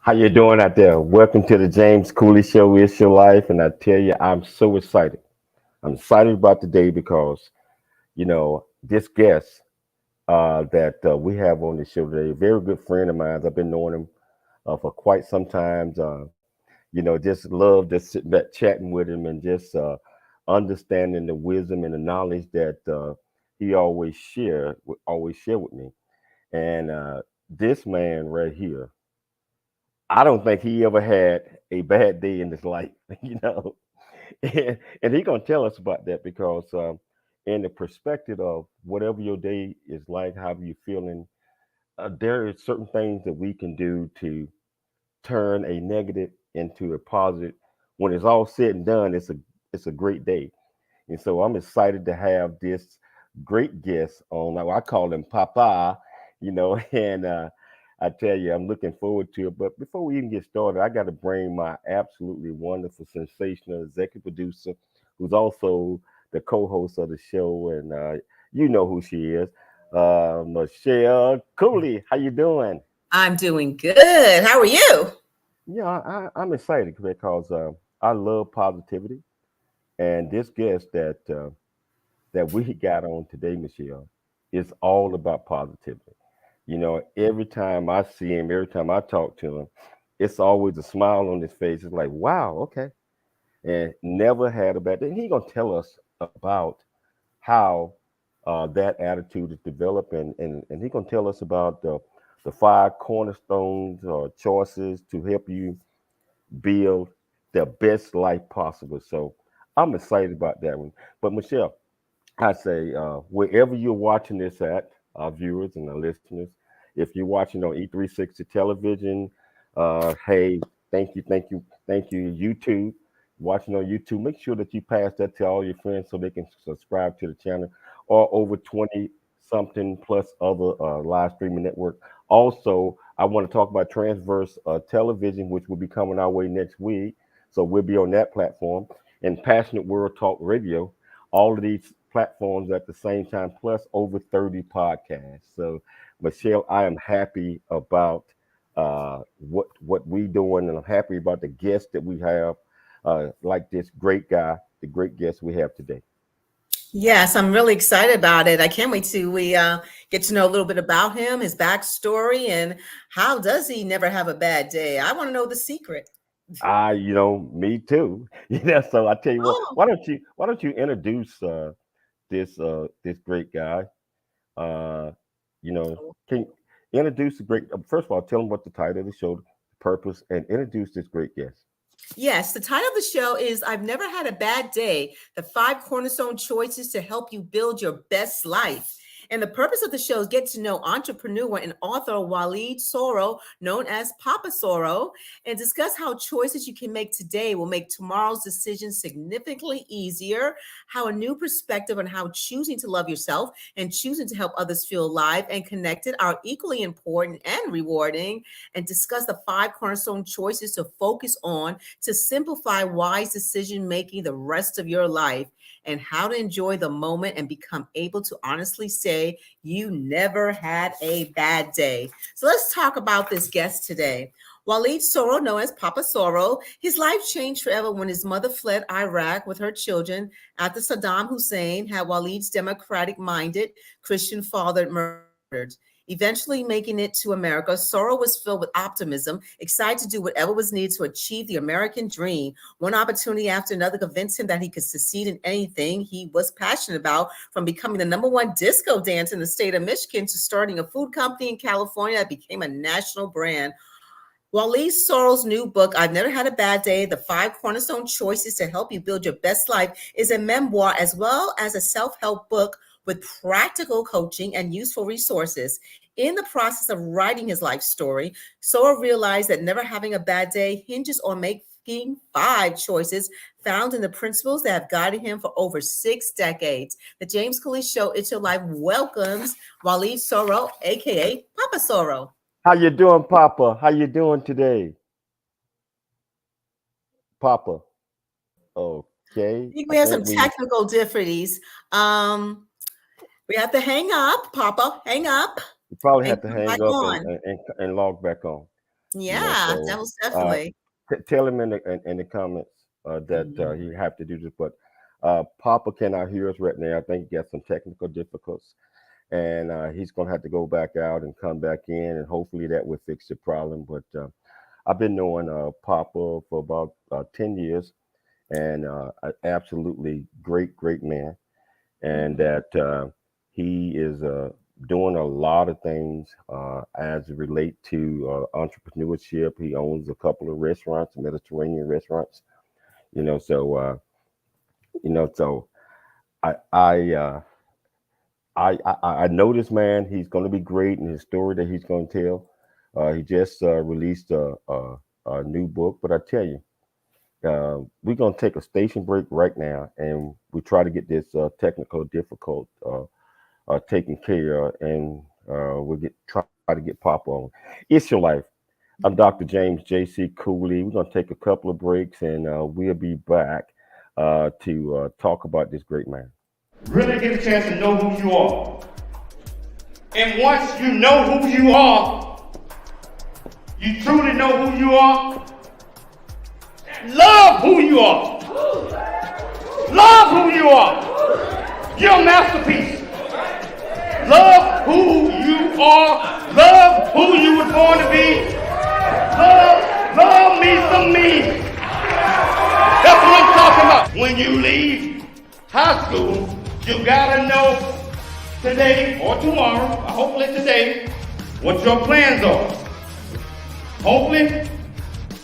How you doing out there? Welcome to the James Cooley Show. It's your life, and I tell you, I'm so excited. I'm excited about today because this guest that we have on the show today, a very good friend of mine. I've been knowing him for quite some time. Just love just sitting back chatting with him and just understanding the wisdom and the knowledge that he always share with me. And this man right here. I don't think he ever had a bad day in his life, you know. And he gonna tell us about that because in the perspective of whatever your day is like, how you feeling, there are certain things that we can do to turn a negative into a positive. When it's all said and done, it's a great day. And so I'm excited to have this great guest on. Now I call him Papa, and I tell you, I'm looking forward to it. But before we even get started, I got to bring my absolutely wonderful, sensational executive producer, who's also the co-host of the show, and you know who she is, Michelle Cooley. How you doing? I'm doing good. How are you? Yeah, I'm excited because I love positivity, and this guest that we got on today, Michelle, is all about positivity. Every time I see him, every time I talk to him, it's always a smile on his face. It's like, wow, okay. And never had a bad day. And he's gonna tell us about how that attitude is developed, and he's gonna tell us about the five cornerstones or choices to help you build the best life possible. So I'm excited about that one. But Michelle, I say, wherever you're watching this at, our viewers and our listeners, if you're watching on E360 television, hey, thank you, YouTube. Watching on YouTube, make sure that you pass that to all your friends so they can subscribe to the channel or over 20 something plus other live streaming network. Also, I want to talk about Transverse Television, which will be coming our way next week. So we'll be on that platform and Passionate World Talk Radio, all of these platforms at the same time, plus over 30 podcasts. So, Michelle, I am happy about what we doing, and I'm happy about the guests that we have, like this great guy, the great guest we have today. Yes, I'm really excited about it. I can't wait to we get to know a little bit about him, his backstory, and how does he never have a bad day? I want to know the secret. Me too. So I tell you what, Oh, why don't you introduce this great guy? Uh, can introduce the great. First of all, tell him what the title of the show, the purpose, and introduce this great guest. yes, the title of the show is I've Never Had a Bad Day, the five cornerstone choices to help you build your best life. And the purpose of the show is get to know entrepreneur and author Waleed Soro, known as Papa Soro, and discuss how choices you can make today will make tomorrow's decisions significantly easier, how a new perspective on how choosing to love yourself and choosing to help others feel alive and connected are equally important and rewarding, and discuss the five cornerstone choices to focus on to simplify wise decision making the rest of your life, and how to enjoy the moment and become able to honestly say you never had a bad day. So let's talk about this guest today. Waleed Soro, known as Papa Soro, his life changed forever when his mother fled Iraq with her children after Saddam Hussein had Waleed's democratic minded Christian father murdered. Eventually making it to America, Soro was filled with optimism, excited to do whatever was needed to achieve the American dream. One opportunity after another convinced him that he could succeed in anything he was passionate about, from becoming the number one disco dancer in the state of Michigan to starting a food company in California that became a national brand. Waleed Soro's new book, I've Never Had a Bad Day, The Five Cornerstone Choices to Help You Build Your Best Life, is a memoir as well as a self-help book with practical coaching and useful resources. In the process of writing his life story, Soro realized that never having a bad day hinges on making five choices found in the principles that have guided him for over 6 decades. The James Cooley Show, It's Your Life, welcomes Waleed Soro, aka Papa Soro. How you doing, Papa? How you doing today, Papa? Okay, I think I we have think some technical difficulties. Um, we have to hang up, Papa, hang up, we probably and have to come back hang up and on. and log back on. Yeah, So that was uh, definitely. tell him in the comments that Mhm. he have to do this. But Papa cannot hear us right now. I think he got some technical difficulties, and he's gonna have to go back out and come back in, and hopefully that will fix the problem. But I've been knowing Papa for about 10 years, and absolutely great man, and Mhm. that he is doing a lot of things as it relate to entrepreneurship. He owns a couple of restaurants, Mediterranean restaurants. You know, so so I I uh, I know this man. He's going to be great in his story that he's going to tell. He just released a new book, but I tell you, we're going to take a station break right now, and we try to get this technical difficult taken care of, and we'll get try to get Pop on. It's your life. I'm Dr. Mhm. James J.C. Cooley. We're going to take a couple of breaks, and we'll be back to talk about this great man. Really get a chance to know who you are. And once you know who you are, you truly know who you are, love who you are. Love who you are. You're a masterpiece. Love who you are. Love who you were born to be. Love me some me. That's what I'm talking about. When you leave high school, you gotta know today or tomorrow, or hopefully today, what your plans are. Hopefully,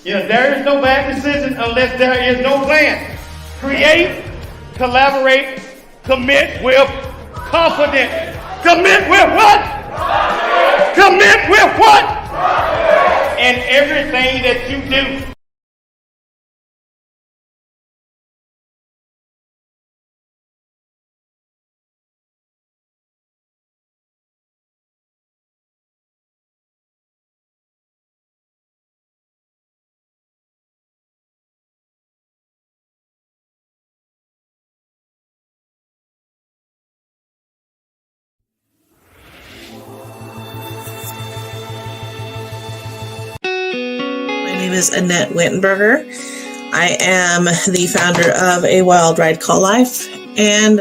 there is no bad decision unless there is no plan. Create, collaborate, commit with confidence. Commit with what? Commit with what? In everything that you do. My name is Annette Wittenberger. I am the founder of A Wild Ride Call Life, and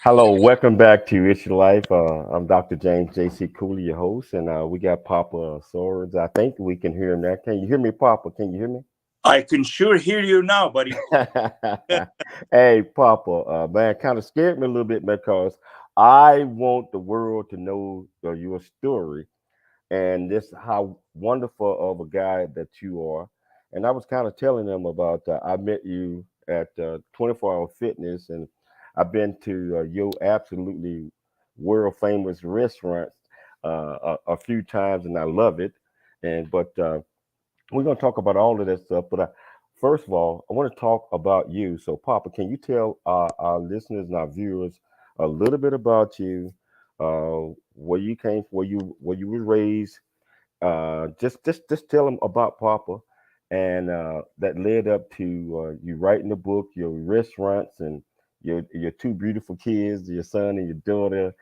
Hello, welcome back to It's Your Life. I'm Dr. James J.C. Cooley, your host, and we got Papa Swords. I think we can hear him now. Can you hear me, Papa? Can you hear me? I can sure hear you now, buddy. Hey, Papa, man, kind of scared me a little bit because I want the world to know your story and this how wonderful of a guy that you are. And I was kind of telling them about I met you at 24 Hour Fitness, and I've been to your absolutely world famous restaurants a few times, and I love it. And but we're gonna talk about all of that stuff. But first of all, I want to talk about you. So, Papa, can you tell our listeners and our viewers a little bit about you? Where you came, where you were raised, just tell them about Papa, and that led up to you writing the book, your restaurants, and your two beautiful kids, your son and your daughter.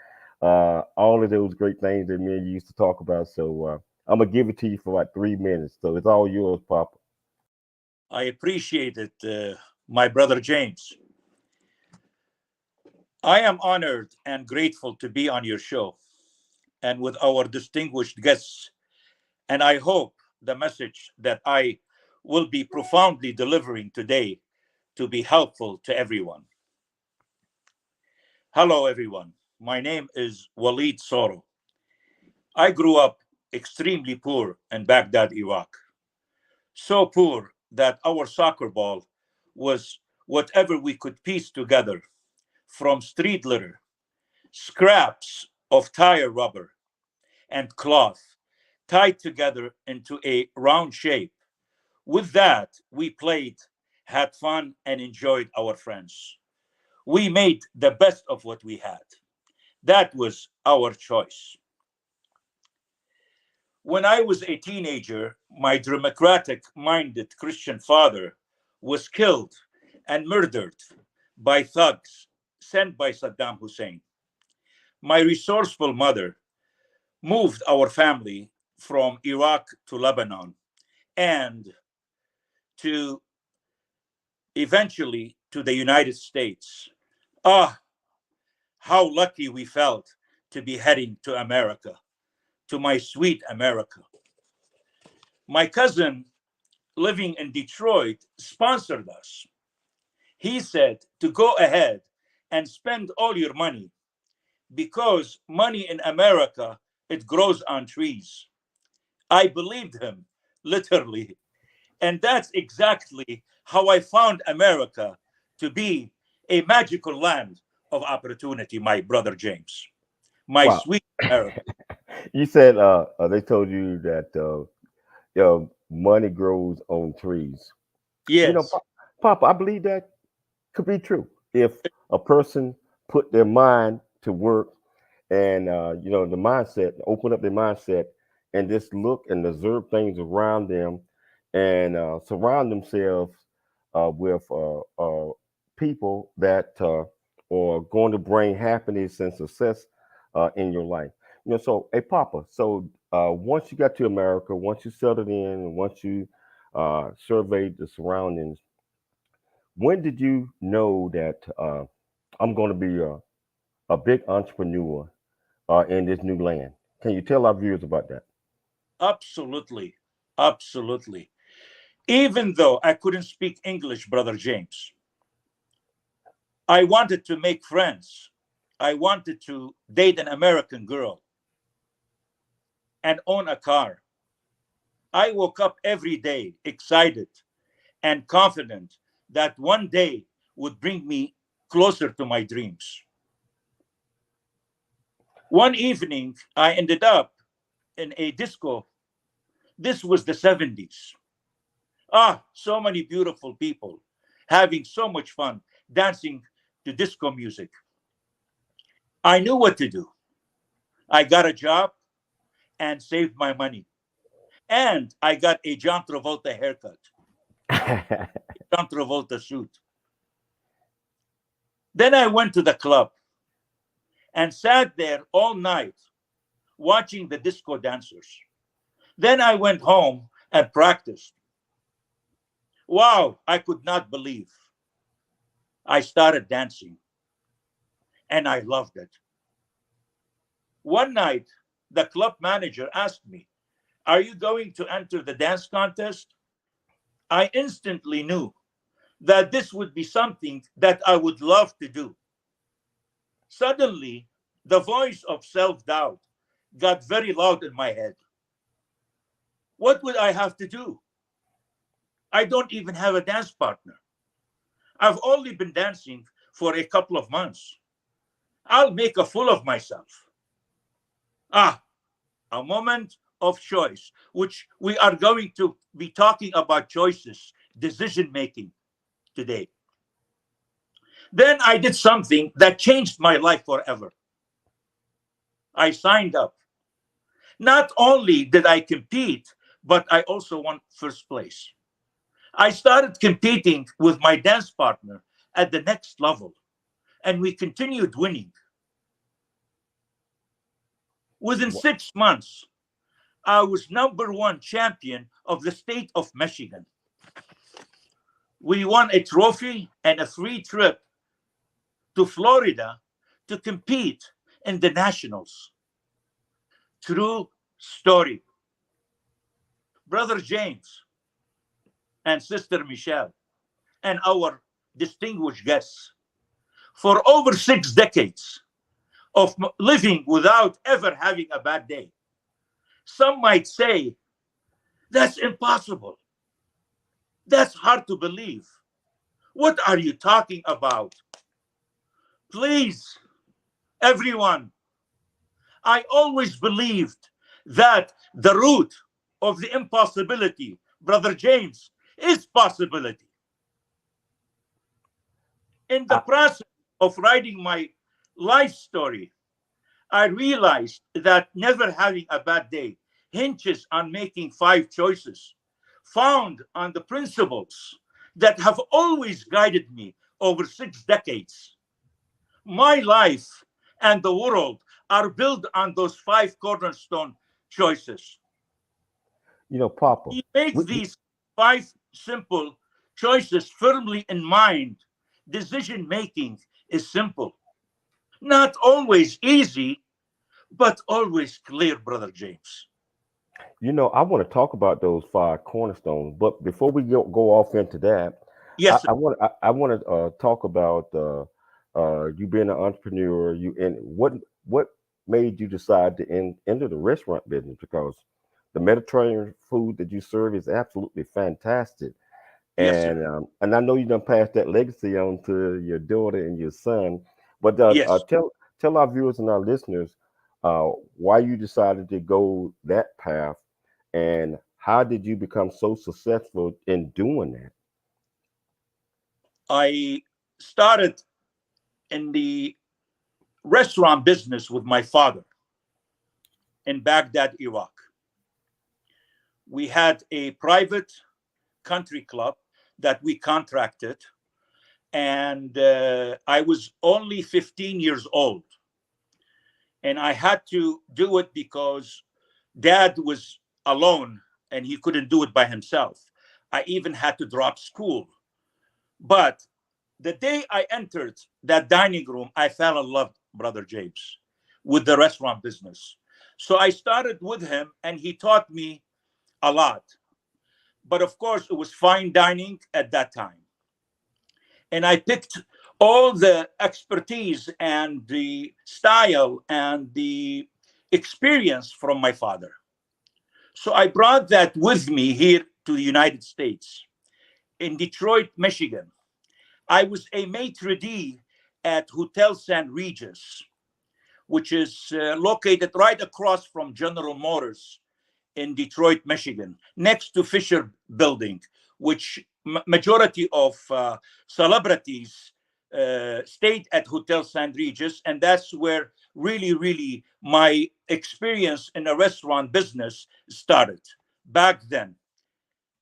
All of those great things that me and you used to talk about. So I'm gonna give it to you for like 3 minutes. So it's all yours, Papa. I appreciate it, my brother James. I am honored and grateful to be on your show and with our distinguished guests. And I hope the message that I will be profoundly delivering today to be helpful to everyone. Hello, everyone. My name is Waleed Soro. I grew up extremely poor in Baghdad, Iraq. So poor that our soccer ball was whatever we could piece together from street litter, scraps of tire rubber, and cloth tied together into a round shape. With that, we played, had fun, and enjoyed our friends. We made the best of what we had. That was our choice. When I was a teenager, my democratic minded Christian father was killed and murdered by thugs sent by Saddam Hussein. My resourceful mother moved our family from Iraq to Lebanon and to eventually to the United States. Ah, how lucky we felt to be heading to America, to my sweet America. My cousin living in Detroit sponsored us. He said to go ahead and spend all your money because money in America, it grows on trees. I believed him, literally. And that's exactly how I found America to be a magical land of opportunity, my brother James. My Wow. sweet America. You said they told you that money grows on trees. You know, Yes, Papa, I believe that could be true if a person put their mind to work and the mindset, open up their mindset, and just look and observe things around them, and surround themselves with people that are going to bring happiness and success in your life. So hey, Papa. So once you got to America, once you settled in, and once you surveyed the surroundings, when did you know that I'm going to be a big entrepreneur in this new land? Can you tell our viewers about that? absolutely. Absolutely. Even though I couldn't speak English, brother James, I wanted to make friends. I wanted to date an American girl and own a car. I woke up every day excited and confident that one day would bring me closer to my dreams. One evening, I ended up in a disco. This was the 70s. Ah, so many beautiful people having so much fun dancing to disco music. I knew what to do. I got a job and saved my money. And I got a John Travolta haircut, John Travolta suit. Then I went to the club and sat there all night watching the disco dancers. Then I went home and practiced. Wow, I could not believe. I started dancing and I loved it. One night, the club manager asked me, "Are you going to enter the dance contest?" I instantly knew that this would be something that I would love to do. Suddenly, the voice of self doubt got very loud in my head. What would I have to do? I don't even have a dance partner. I've only been dancing for a couple of months. I'll make a fool of myself. Ah, a moment of choice, which we are going to be talking about choices, decision making today. Then I did something that changed my life forever. I signed up. Not only did I compete, but I also won first place. I started competing with my dance partner at the next level, and we continued winning. Within Wha- 6 months, I was number one champion of the state of Michigan. We won a trophy and a free trip to Florida to compete in the nationals. True story. Brother James and Sister Michelle and our distinguished guests, for over 6 decades of living without ever having a bad day. Some might say, that's impossible. That's hard to believe. What are you talking about? Please, everyone, I always believed that the root of the impossibility, Brother James, is possibility. In the I, process of writing my life story, I realized that never having a bad day hinges on making 5 choices found on the principles that have always guided me over 6 decades. My life and the world are built on those 5 cornerstone choices. Papa, He makes we, these 5 simple choices firmly in mind. Decision making is simple, not always easy, but always clear, Brother James. I want to talk about those 5 cornerstones, but before we go off into that, Yes, sir. I want to talk about you being an entrepreneur. You and what made you decide to enter the restaurant business? Because the Mediterranean food that you serve is absolutely fantastic, Yes, sir. and I know you done passed that legacy on to your daughter and your son. But Yes. tell our viewers and our listeners uh, why you decided to go that path, and how did you become so successful in doing that? I started in the restaurant business with my father in Baghdad, Iraq. We had a private country club that we contracted, and I was only 15 years old. And I had to do it because dad was alone and he couldn't do it by himself. I even had to drop school. But the day I entered that dining room, I fell in love, Brother James, with the restaurant business. So I started with him and he taught me a lot. But of course, it was fine dining at that time. And I picked all the expertise and the style and the experience from my father. So I brought that with me here to the United States. In Detroit, Michigan, I was a maitre d' at Hotel St. Regis, which is located right across from General Motors in Detroit, Michigan, next to Fisher Building, which majority of celebrities stayed at Hotel St. Regis, and that's where really my experience in a restaurant business started back then.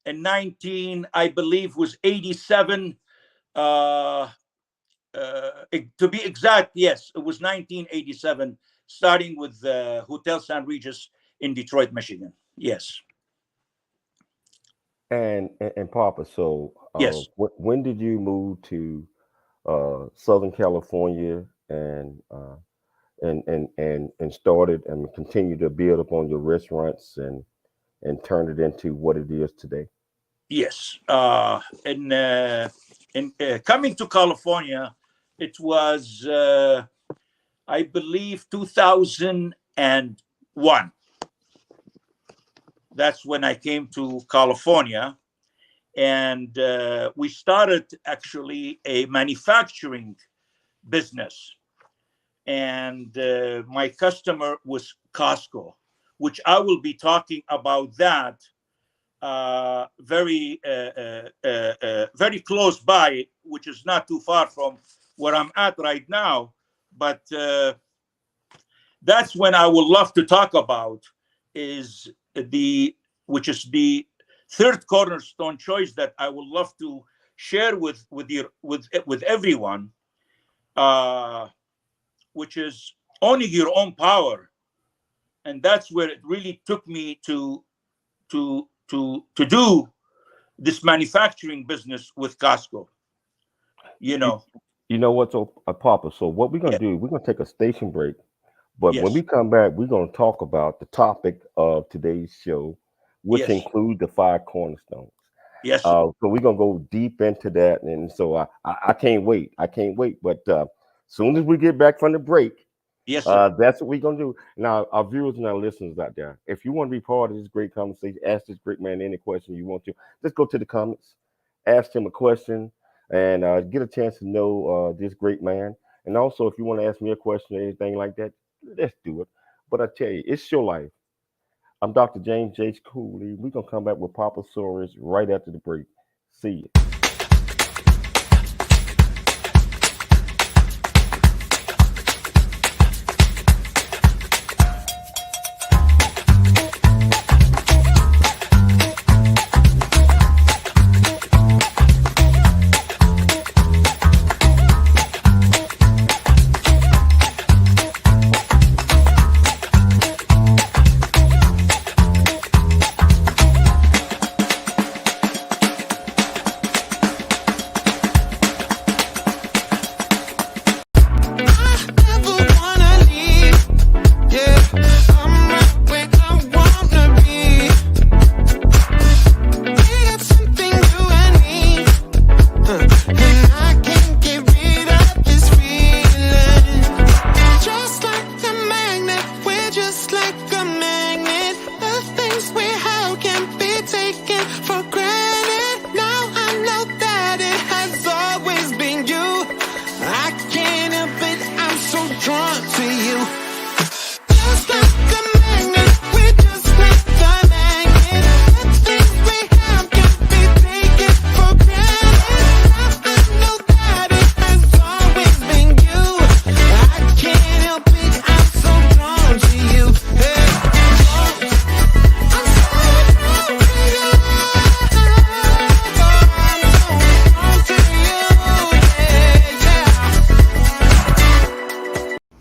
In 19, I believe, was 87. Uh, to be exact, yes, it was 1987, starting with Hotel St. Regis in Detroit, Michigan. Yes. And Papa, so Yes. when did you move to Southern California and started and continue to build upon your restaurants and turn it into what it is today? Yes. In coming to California, it was, I believe, 2001. That's when I came to California. And we started actually a manufacturing business. And my customer was Costco, which I will be talking about that very close by, which is not too far from where I'm at right now. But that's when I would love to talk about is which is the third cornerstone choice that I would love to share with everyone, uh, which is owning your own power, and that's where it really took me to do this manufacturing business with Costco. You You, know, you know what, so Papa? So what we're gonna yeah, do? We're gonna take a station break. But when we yes, come back, we're going to talk about the topic of today's show, which yes, include the five cornerstones. yes, So we're going to go deep into that, and so I can't wait. I can't wait. But soon as we get back from the break, yes, sir. that's what we're going to do. Now, our viewers and our listeners out there, if you want to be part of this great conversation, ask this great man any question you want to. Just go to the comments, ask him a question, and get a chance to know this great man. And also, if you want to ask me a question or anything like that, let's do it. But I tell you, it's your life. I'm Dr. James J. Cooley. We're going to come back with Papa Soros right after the break. See you.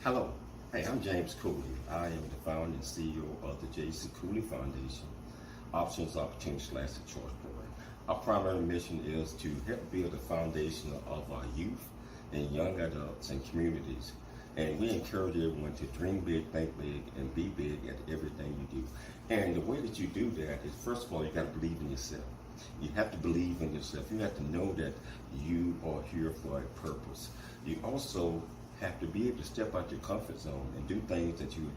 Hello. Hey, I'm James Cooley. I am the founder and CEO of the J.C. Cooley Foundation, Options, Opportunities, / the Choice Program. Our primary mission is to help build the foundation of our youth and young adults and communities. And we encourage everyone to dream big, think big, and be big at everything you do. And the way that you do that is, first of all, you got to believe in yourself. You have to believe in yourself. You have to know that you are here for a purpose. You also have to be able to step out your comfort zone and do things that you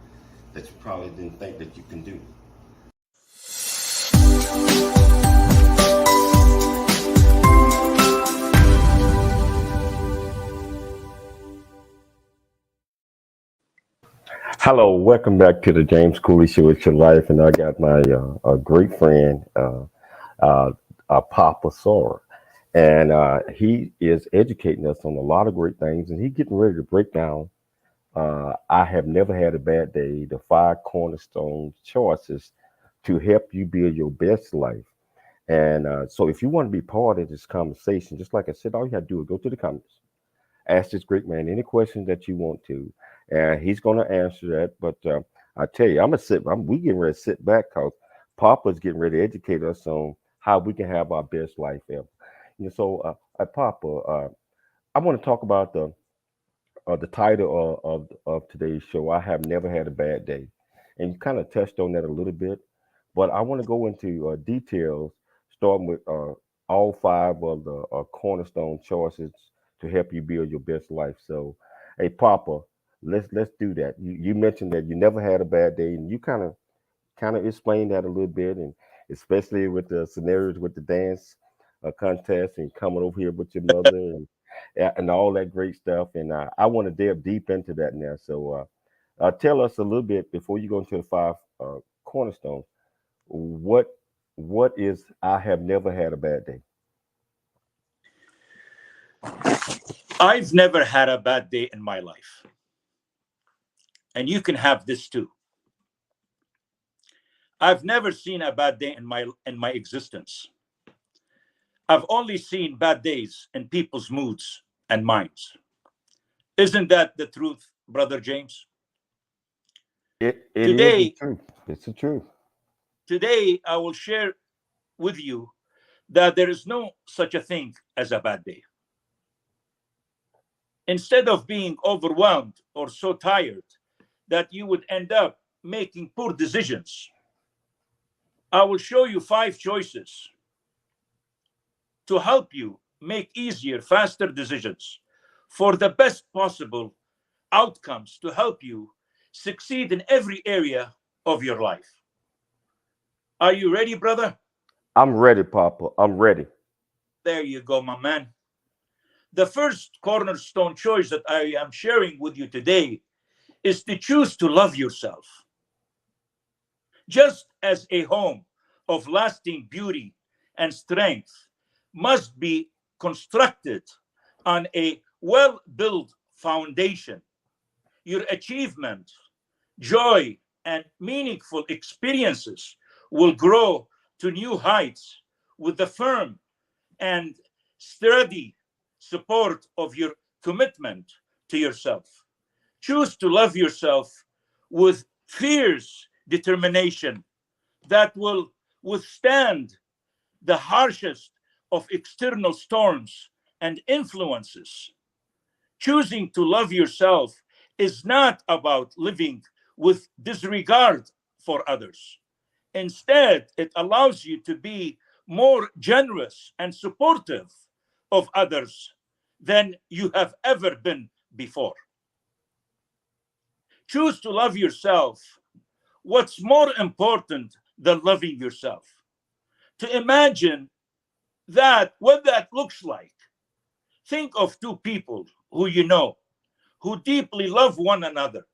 probably didn't think that you can do. Hello, welcome back to the James Cooley Show. It's your life, and I got my a great friend, Papa Soro, and he is educating us on a lot of great things, and he's getting ready to break down. I have never had a bad day. The five cornerstone choices to help you build your best life. And so, if you want to be part of this conversation, just like I said, all you have to do is go to the comments, ask this great man any questions that you want to, and he's going to answer that. But I tell you, we getting ready to sit back because Papa's getting ready to educate us on how we can have our best life ever. So, Papa, I want to talk about the title of today's show. I have never had a bad day, and you kind of touched on that a little bit, but I want to go into details, starting with all five of the cornerstone choices to help you build your best life. So, hey, Papa, let's do that. You mentioned that you never had a bad day, and you kind of explained that a little bit, and especially with the scenarios with the dance contest and coming over here with your mother and all that great stuff. And I want to delve deep into that now. So tell us a little bit before you go into the five cornerstones. What is I have never had a bad day? I've never had a bad day in my life. And you can have this too. I've never seen a bad day in my existence. I've only seen bad days in people's moods and minds. Isn't that the truth, Brother James? It is the Today, truth. It's the truth. today I will share with you that there is no such a thing as a bad day. Instead of being overwhelmed or so tired that you would end up making poor decisions, I will show you 5 choices to help you make easier, faster decisions for the best possible outcomes to help you succeed in every area of your life. Are you ready, brother? I'm ready, Papa. I'm ready. There you go, my man. The first cornerstone choice that I am sharing with you today is to choose to love yourself. Just as a home of lasting beauty and strength must be constructed on a well built foundation, your achievement, joy, and meaningful experiences will grow to new heights with the firm and steady support of your commitment to yourself. Choose to love yourself with fierce determination that will withstand the harshest of external storms and influences. Choosing to love yourself is not about living with disregard for others. Instead, it allows you to be more generous and supportive of others than you have ever been before. Choose to love yourself. What's more important than loving yourself? To imagine that, what that looks like. Think of 2 people who you know, who deeply love one another.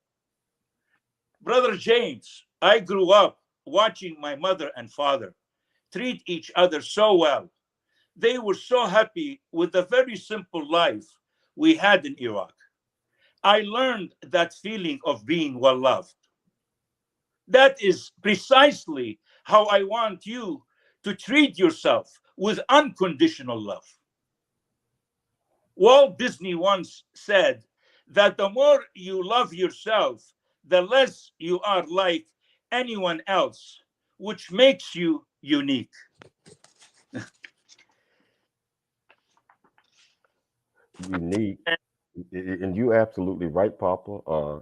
Brother James, I grew up watching my mother and father treat each other so well. They were so happy with the very simple life we had in Iraq. I learned that feeling of being well loved. That is precisely how I want you to treat yourself, with unconditional love. Walt Disney once said that the more you love yourself, the less you are like anyone else, which makes you unique. Unique. And you're absolutely right, Papa.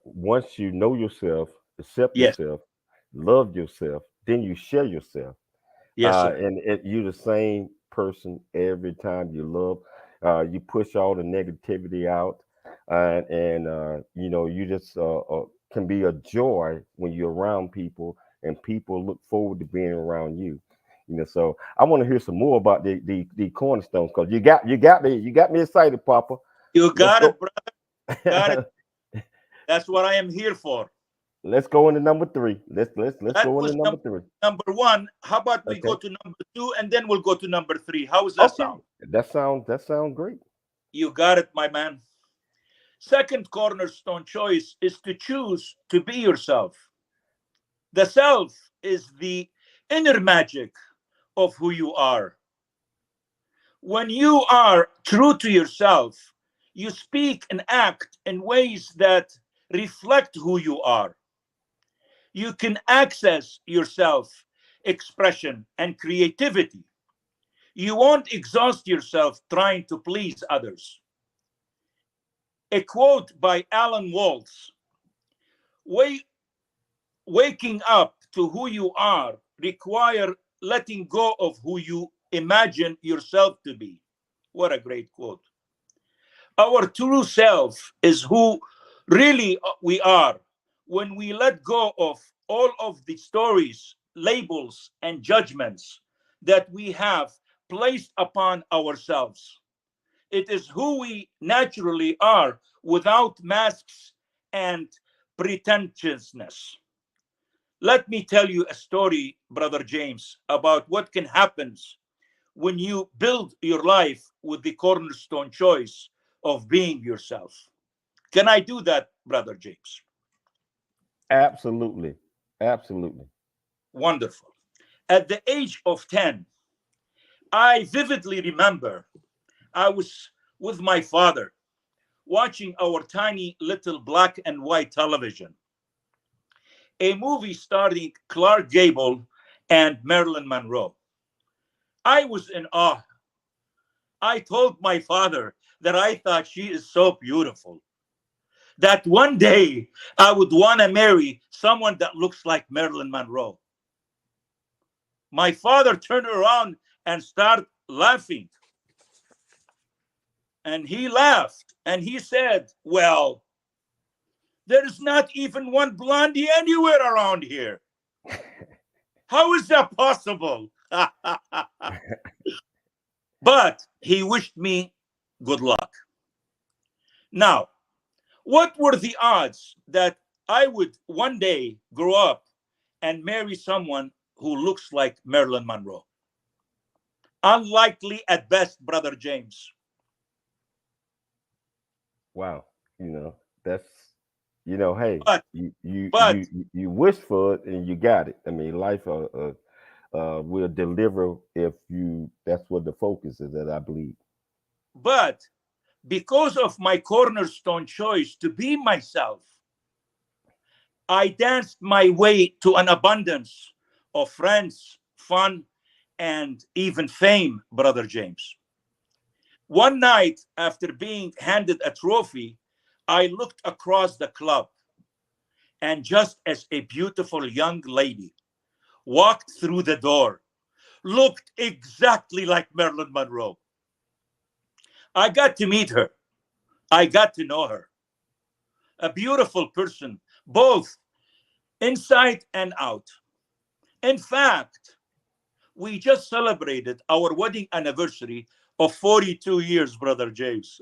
Once you know yourself, accept Yes, yourself, love yourself, then you share yourself. yes, sir. You're the same person every time you love. You push all the negativity out, you know, you just can be a joy when you're around people, and people look forward to being around you. You know, so I want to hear some more about the cornerstones, because you got me excited, Papa. You Let's got go. it, brother. Got it. That's what I am here for. Let's go into number 3. Let's That go into was number 3. number 1. How about we go Okay. to number 2 and then we'll go to number 3? How does that Okay. sound? That sounds great. You got it, my man. Second cornerstone choice is to choose to be yourself. The self is the inner magic of who you are. When you are true to yourself, you speak and act in ways that reflect who you are. You can access your self expression and creativity. You won't exhaust yourself trying to please others. A quote by Alan Waltz: "Wa- Waking up to who you are require letting go of who you imagine yourself to be." What a great quote. Our true self is who really we are when we let go of all of the stories, labels, and judgments that we have placed upon ourselves. It is who we naturally are without masks and pretentiousness. Let me tell you a story, Brother James, about what can happen when you build your life with the cornerstone choice of being yourself. Can I do that, Brother James? Absolutely. Absolutely. Wonderful. At the age of 10, I vividly remember I was with my father watching our tiny little black and white television, a movie starring Clark Gable and Marilyn Monroe. I was in awe. I told my father that I thought she is so beautiful that one day I would want to marry someone that looks like Marilyn Monroe. My father turned around and started laughing. And he laughed and he said, "Well, there is not even one blondie anywhere around here. How is that possible?" But he wished me good luck. Now, what were the odds that I would one day grow up and marry someone who looks like Marilyn Monroe? Unlikely at best, Brother James. Wow. You know, that's, hey, But, you you but, you you you wish for it and you got it. I mean, life will deliver if you. That's what the focus is. That I believe. but, because of my cornerstone choice to be myself, I danced my way to an abundance of friends, fun, and even fame, Brother James. One night, after being handed a trophy, I looked across the club, and just as a beautiful young lady walked through the door, looked exactly like Marilyn Monroe. I got to meet her. I got to know her. A beautiful person, both inside and out. In fact, we just celebrated our wedding anniversary of 42 years, Brother James.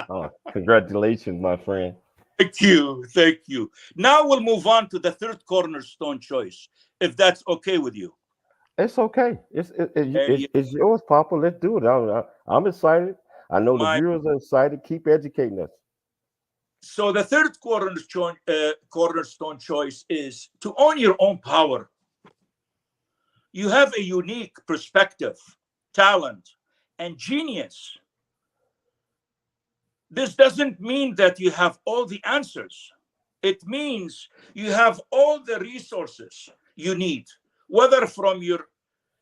Oh, congratulations, my friend. Thank you. Thank you. Now we'll move on to the third cornerstone choice, if that's okay with you. It's okay. Yeah, It's yours, Papa. Let's do it. I'm excited. I know the my viewers are excited. Keep educating us. so the third cornerstone choice is to own your own power. You have a unique perspective, talent, and genius. This doesn't mean that you have all the answers. It means you have all the resources you need, whether from your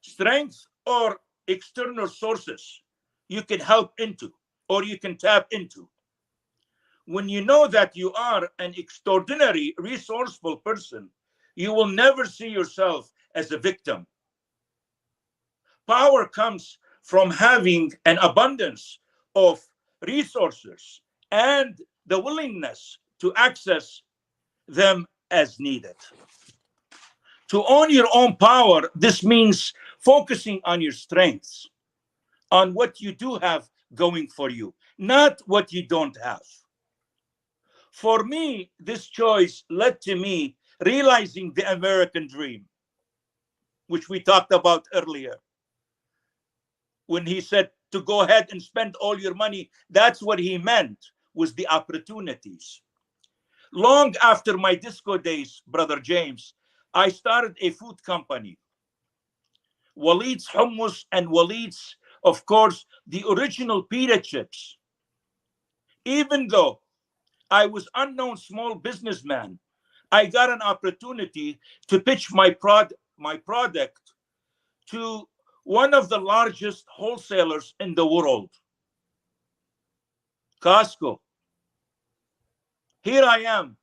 strength or external sources you can help into or you can tap into. When you know that you are an extraordinary, resourceful person, you will never see yourself as a victim. Power comes from having an abundance of resources and the willingness to access them as needed. To own your own power, this means focusing on your strengths, on what you do have going for you, not what you don't have. For me, this choice led to me realizing the American dream, which we talked about earlier. When he said to go ahead and spend all your money, that's what he meant was the opportunities. Long after my disco days, Brother James, I started a food company. Waleed's hummus and Waleed's, of course, the original pita chips. Even though I was unknown small businessman, I got an opportunity to pitch my product to one of the largest wholesalers in the world, Costco. Here I am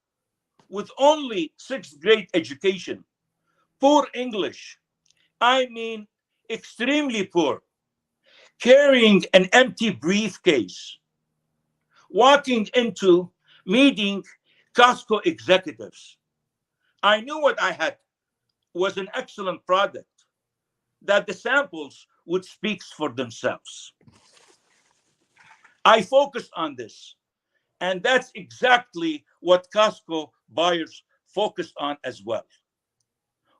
with only sixth grade education, poor English. I mean, extremely poor, carrying an empty briefcase, walking into meeting Costco executives. I knew what I had was an excellent product, that the samples would speak for themselves. I focused on this, and that's exactly what Costco buyers focused on as well.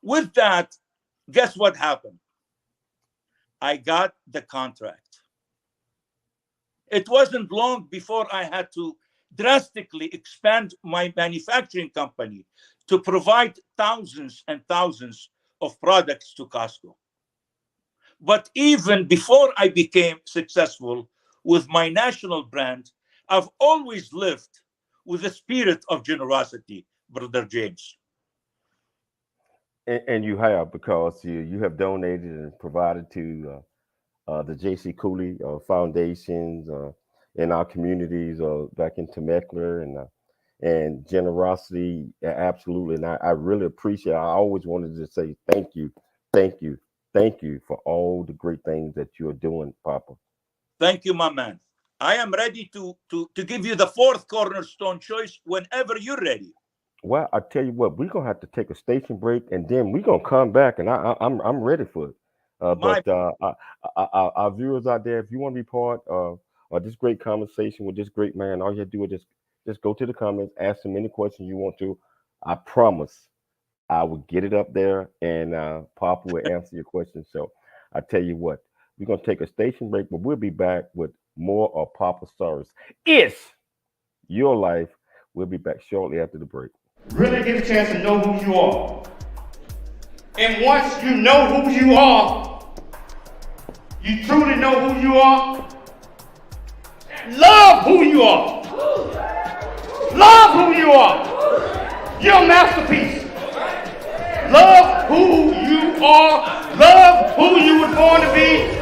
With that, guess what happened? I got the contract. It wasn't long before I had to drastically expand my manufacturing company to provide thousands and thousands of products to Costco. But even before I became successful with my national brand, I've always lived with a spirit of generosity, Brother James. And you have, because you have donated and provided to the J.C. Cooley foundations in our communities back in Temecula, and generosity, absolutely. And I really appreciate. I always wanted to say thank you, thank you, thank you for all the great things that you are doing, Papa. Thank you, my man. I am ready to give you the fourth cornerstone choice whenever you're ready. Well, I tell you what, we're gonna have to take a station break, and then we're gonna come back, and I'm ready for it. My But our viewers out there, if you want to be part of this great conversation with this great man, all you have to do is just go to the comments, ask him any questions you want to. I promise I will get it up there, and Papa will answer your questions. So I tell you what, we're gonna take a station break, but we'll be back with more of Papa Stories. It's your life. We'll be back shortly after the break. Really get a chance to know who you are. And once you know who you are, you truly know who you are, love who you are. Love who you are. You're a masterpiece. Love who you are. Love who you were born to be.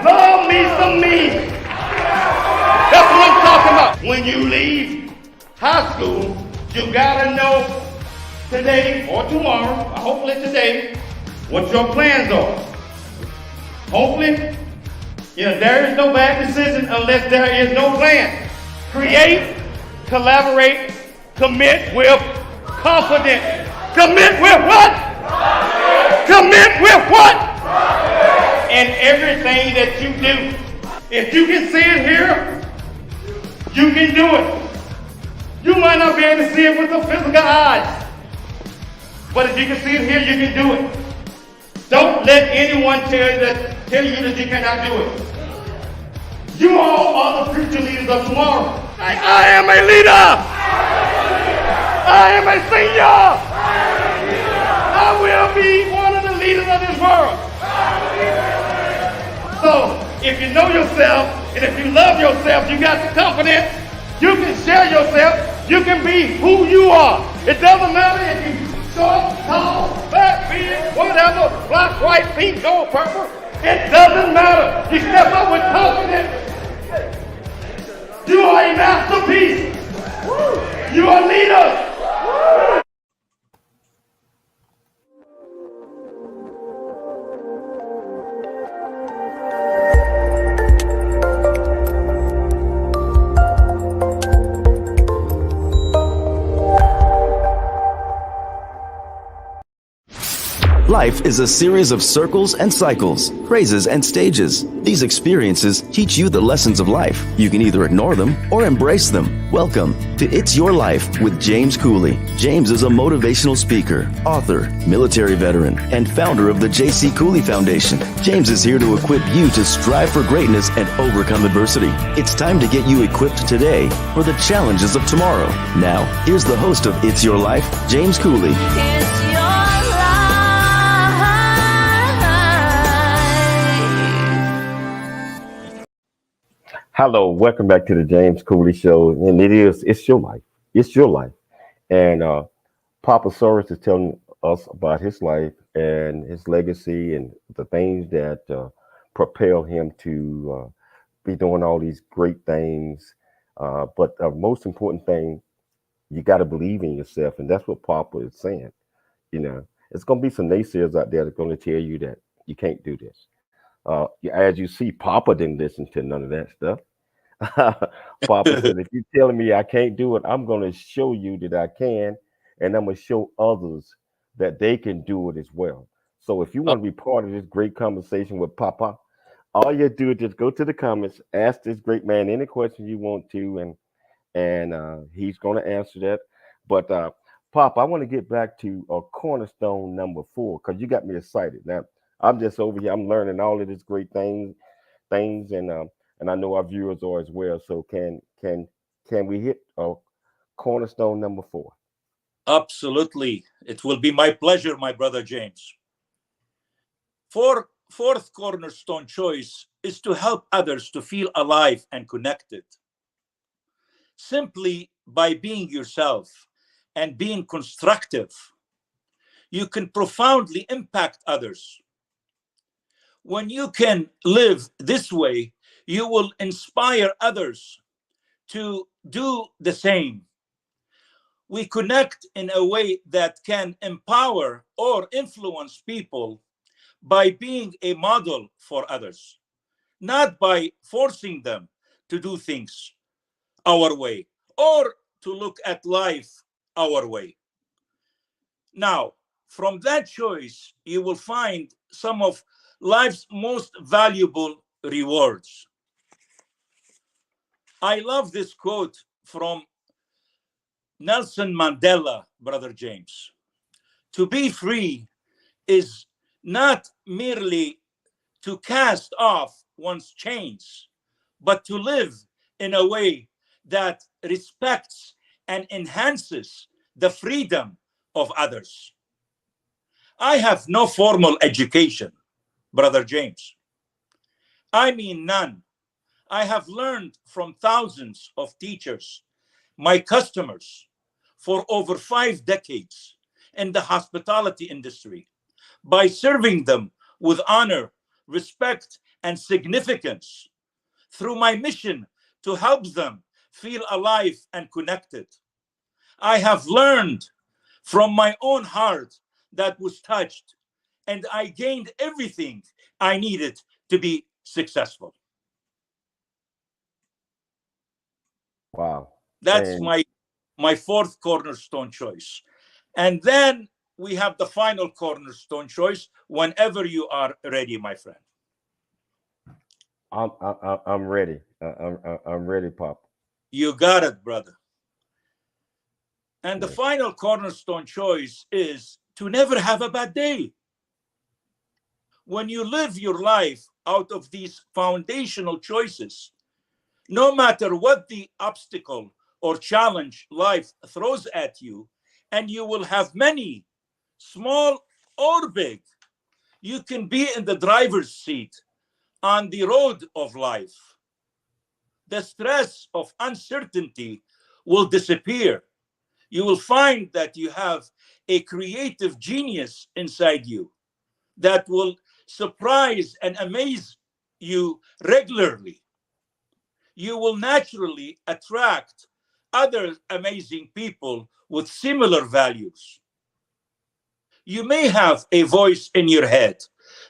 Love me some me. That's what I'm talking about. When you leave high school, you gotta know today or tomorrow, or hopefully today, what your plans are. Hopefully, there is no bad decision unless there is no plan. Create, collaborate, commit with confidence. Commit with what? Commit with what? And everything that you do. If you can see it here, you can do it. You might not be able to see it with the physical eyes, but if you can see it here, you can do it. Don't let anyone tell you that you cannot do it. You all are the future leaders of tomorrow. I am a leader. I am a senior. I will be one of the leaders of this world. So, if you know yourself, and if you love yourself, you got the confidence, you can share yourself. You can be who you are. It doesn't matter if you short, tall, fat, big, whatever, black, white, pink, gold, purple. It doesn't matter. You step up with confidence. You are a masterpiece. You are a leader. Life is a series of circles and cycles, phrases and stages. These experiences teach you the lessons of life. You can either ignore them or embrace them. Welcome to It's Your Life with James Cooley. James is a motivational speaker, author, military veteran, and founder of the J.C. Cooley Foundation. James is here to equip you to strive for greatness and overcome adversity. It's time to get you equipped today for the challenges of tomorrow. Now, here's the host of It's Your Life, James Cooley. Hello, welcome back to the James Cooley Show, and it's your life. It's your life. And Papa Soros is telling us about his life and his legacy and the things that propel him to be doing all these great things. But the most important thing, you got to believe in yourself, and that's what Papa is saying. It's going to be some naysayers out there that's going to tell you that you can't do this. As you see, Papa didn't listen to none of that stuff. Papa said, if you're telling me I can't do it, I'm going to show you that I can, and I'm going to show others that they can do it as well. So if you want to be part of this great conversation with Papa, all you do is just go to the comments, ask this great man any question you want to, and he's going to answer that. But Papa, I want to get back to cornerstone number 4, because you got me excited. Now, I'm just over here. I'm learning all of these great things, and I know our viewers are as well. So can we hit cornerstone number 4? Absolutely. It will be my pleasure, my brother James. Fourth cornerstone choice is to help others to feel alive and connected. Simply by being yourself and being constructive, you can profoundly impact others. When you can live this way, you will inspire others to do the same. We connect in a way that can empower or influence people by being a model for others, not by forcing them to do things our way or to look at life our way. Now, from that choice, you will find some of life's most valuable rewards. I love this quote from Nelson Mandela, Brother James. To be free is not merely to cast off one's chains, but to live in a way that respects and enhances the freedom of others. I have no formal education, Brother James. I mean none. I have learned from thousands of teachers, my customers, for over 5 decades in the hospitality industry, by serving them with honor, respect, and significance through my mission to help them feel alive and connected. I have learned from my own heart that was touched, and I gained everything I needed to be successful. Wow. That's And my fourth cornerstone choice. And then we have the final cornerstone choice whenever you are ready, my friend. I'm ready. I'm ready, Pop. You got it, brother. And the Yeah. final cornerstone choice is to never have a bad day. When you live your life out of these foundational choices, no matter what the obstacle or challenge life throws at you, and you will have many, small or big, you can be in the driver's seat on the road of life. The stress of uncertainty will disappear. You will find that you have a creative genius inside you that will surprise and amaze you regularly. You will naturally attract other amazing people with similar values. You may have a voice in your head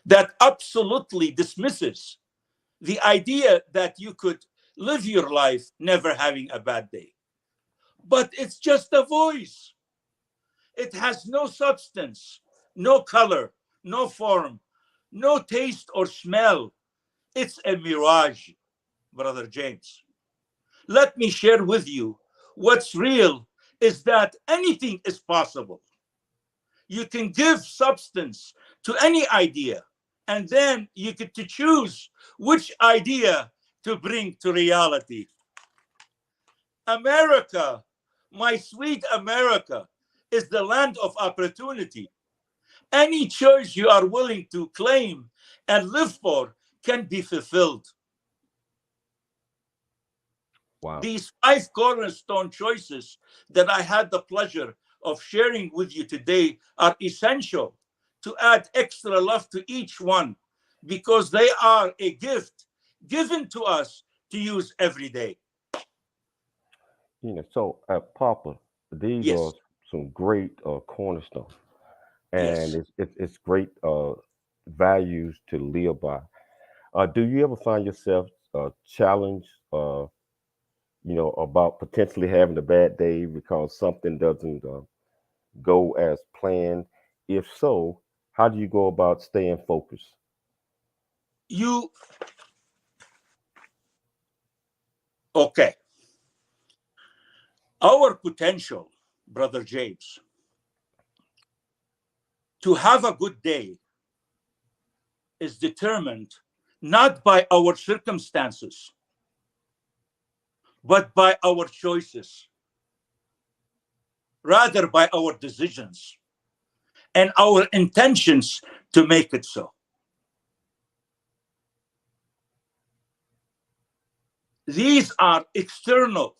that absolutely dismisses the idea that you could live your life never having a bad day. But it's just a voice. It has no substance, no color, no form, no taste or smell. It's a mirage, Brother James. Let me share with you what's real is that anything is possible. You can give substance to any idea, and then you get to choose which idea to bring to reality. America, my sweet America, is the land of opportunity. Any choice you are willing to claim and live for can be fulfilled. Wow. These 5 cornerstone choices that I had the pleasure of sharing with you today are essential to add extra love to each one because they are a gift given to us to use every day. So Papa, these are Yes, some great cornerstones, and yes. it's great values to live by. Do you ever find yourself challenged, about potentially having a bad day because something doesn't go as planned? If so, how do you go about staying focused? You, okay. Our potential, Brother James, to have a good day is determined not by our circumstances, but by our choices, rather by our decisions and our intentions to make it so. These are external.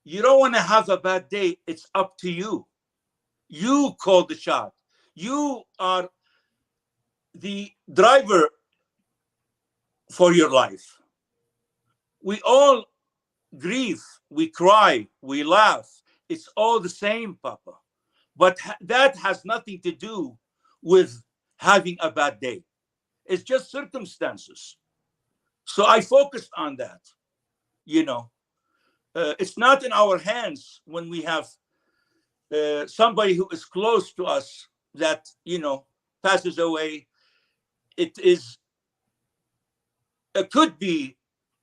You don't want to have a bad day, it's up to you. You call the shot. You are the driver for your life. We all grieve, we cry, we laugh. It's all the same, Papa. But that has nothing to do with having a bad day. It's just circumstances. So I focused on that. You know, it's not in our hands when we have somebody who is close to us that, passes away. It could be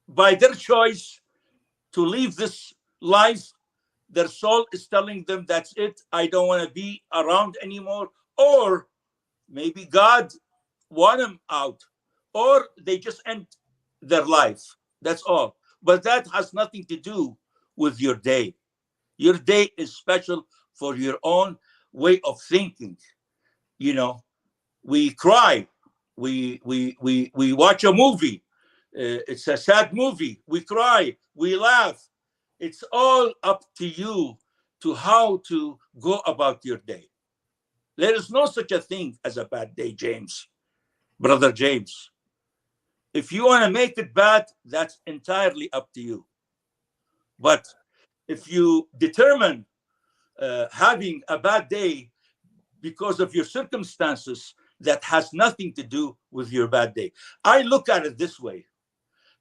by their choice to leave this life. Their soul is telling them, that's it, I don't want to be around anymore. Or maybe God want them out, or they just end their life. That's all. But that has nothing to do with your day. Your day is special for your own way of thinking. We cry, we watch a movie. It's a sad movie. We cry, we laugh. It's all up to you to how to go about your day. There is no such a thing as a bad day, James, brother James. If you want to make it bad, that's entirely up to you. But if you determine having a bad day because of your circumstances, that has nothing to do with your bad day. I look at it this way.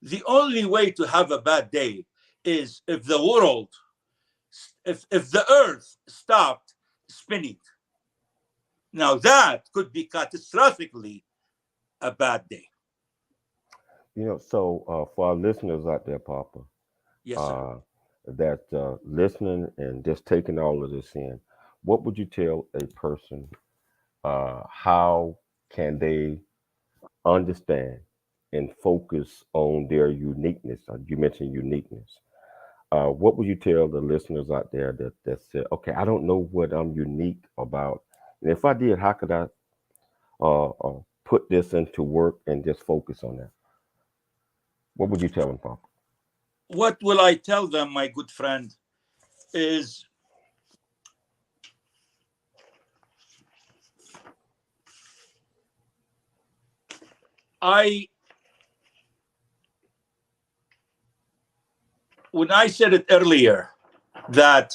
The only way to have a bad day is if the world, if the earth stopped spinning. Now that could be catastrophically a bad day. So for our listeners out there, Papa, Yes, sir. that listening and just taking all of this in, what would you tell a person? How can they understand and focus on their uniqueness? You mentioned uniqueness. What would you tell the listeners out there that said, okay, I don't know what I'm unique about, and if I did, how could I put this into work and just focus on that? What would you tell them, Papa? What will I tell them, my good friend, is when I said it earlier, that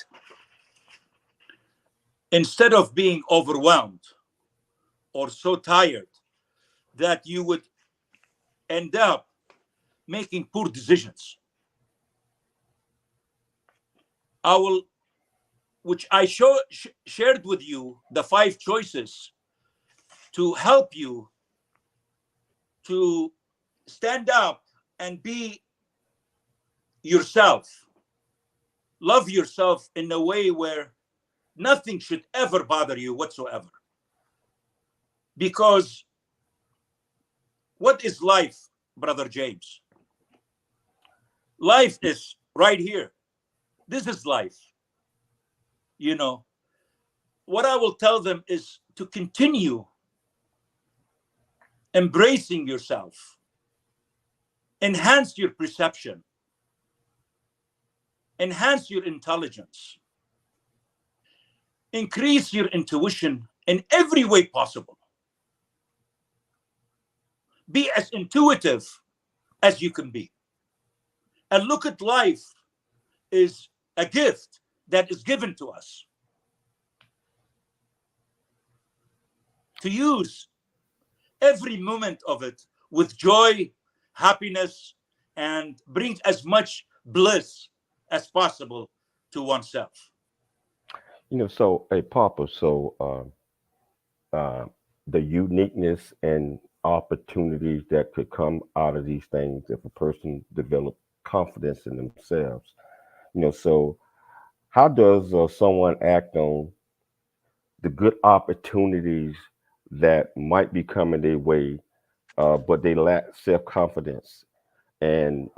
instead of being overwhelmed or so tired that you would end up making poor decisions, which I shared with you, the 5 choices to help you to stand up and be yourself. Love yourself in a way where nothing should ever bother you whatsoever. Because what is life, brother James? Life is right here. This is life. What I will tell them is to continue embracing yourself, enhance your perception, enhance your intelligence, increase your intuition in every way possible. Be as intuitive as you can be. And look at life as a gift that is given to us to use every moment of it with joy, happiness, and bring as much bliss as possible to oneself. So hey, Papa, uh, the uniqueness and opportunities that could come out of these things if a person develop confidence in themselves. So how does someone act on the good opportunities that might be coming their way, but they lack self-confidence, and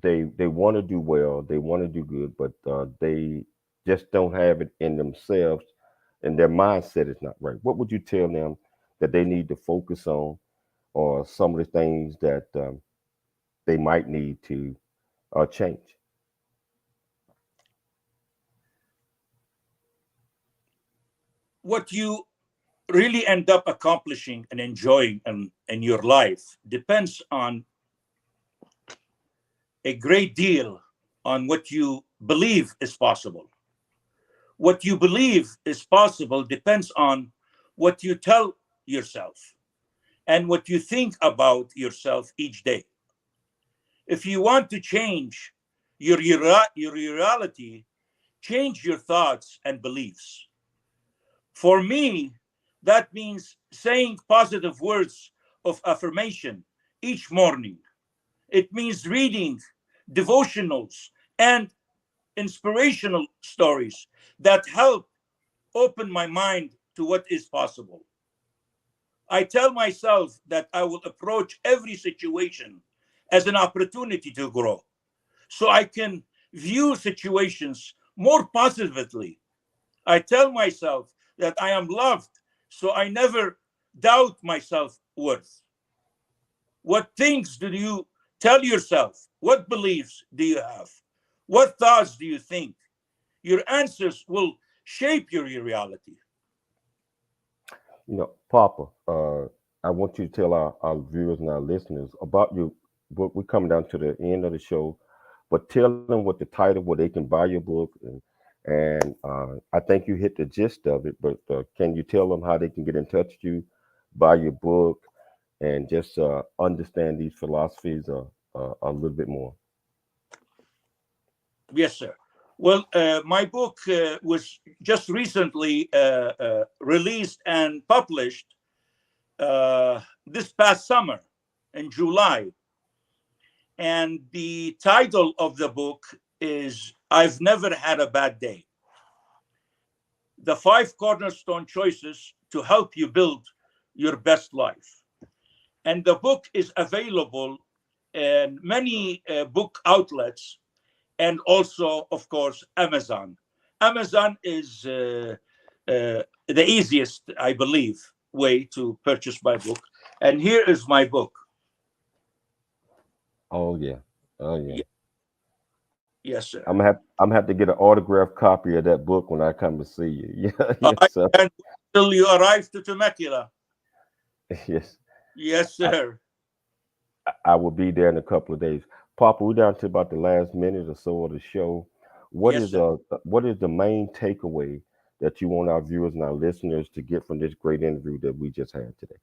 they want to do well, they want to do good, but they just don't have it in themselves, and their mindset is not right? What would you tell them that they need to focus on, or some of the things that they might need to change? what you really end up accomplishing and enjoying in your life depends on a great deal on what you believe is possible. What you believe is possible depends on what you tell yourself and what you think about yourself each day. If you want to change your reality, change your thoughts and beliefs. For me, that means saying positive words of affirmation each morning. It means reading devotionals and inspirational stories that help open my mind to what is possible. I tell myself that I will approach every situation as an opportunity to grow, so I can view situations more positively. I tell myself that I am loved, so I never doubt my self worth. What things do you tell yourself? What beliefs do you have? What thoughts do you think? Your answers will shape your reality. Papa, I want you to tell our viewers and our listeners about your book. We're coming down to the end of the show, but tell them what the title, where they can buy your book, and I think you hit the gist of it. But can you tell them how they can get in touch with you, buy your book, and just understand these philosophies a little bit more? Yes, sir. Well, my book was just recently released and published this past summer in July. And the title of the book is I've Never Had a Bad Day. The 5 Cornerstone Choices to Help You Build Your Best Life. And the book is available in many book outlets, and also, of course, Amazon. Amazon is the easiest, I believe, way to purchase my book. And here is my book. Oh yeah, oh yeah. Yes, sir. I'm gonna have to get an autographed copy of that book when I come to see you. Yeah, yes, I sir. can till you arrive to Temecula. Yes, Yes, I, sir. I will be there in a couple of days. Papa, we're down to about the last minute or so of the show. Yes, sir. What is the main takeaway that you want our viewers and our listeners to get from this great interview that we just had today?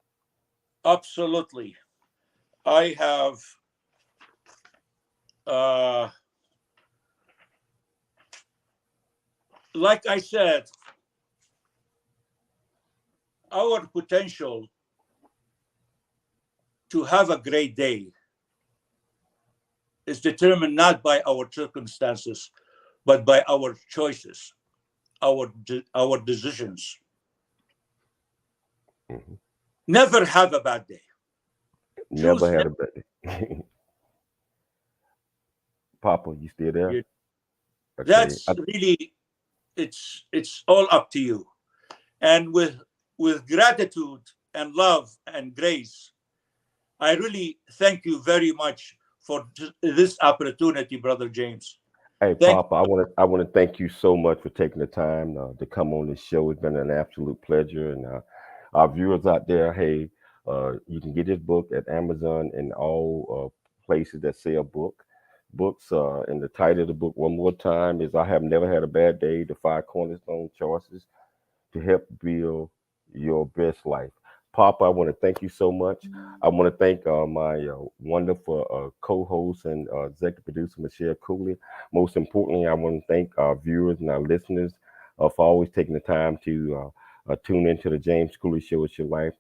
Absolutely. I have uh, like I said, our potential to have a great day is determined not by our circumstances, but by our choices, our decisions. Hmm. Never have a bad day. Never Choose had never. a bad. Papa, you still there? Okay. That's really it's all up to you. And with gratitude and love and grace, I really thank you very much for this opportunity, Brother James. Hey, Thank Papa, I want to thank you so much for taking the time to come on this show. It's been an absolute pleasure, and our viewers out there, hey, you can get this book at Amazon and all places that sell books. And the title of the book, one more time, is "I Have Never Had a Bad Day: The 5 Cornerstone Choices to Help Build Your Best Life." Papa, I want to thank you so much. I want to thank my wonderful co-host and executive producer, Michelle Cooley. Most importantly, I want to thank our viewers and our listeners for always taking the time to tune into the James Cooley Show. It's your life.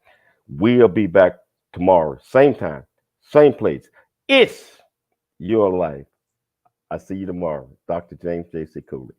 We'll be back tomorrow, same time, same place. It's your life. I see you tomorrow. Dr. James J.C. Cooley.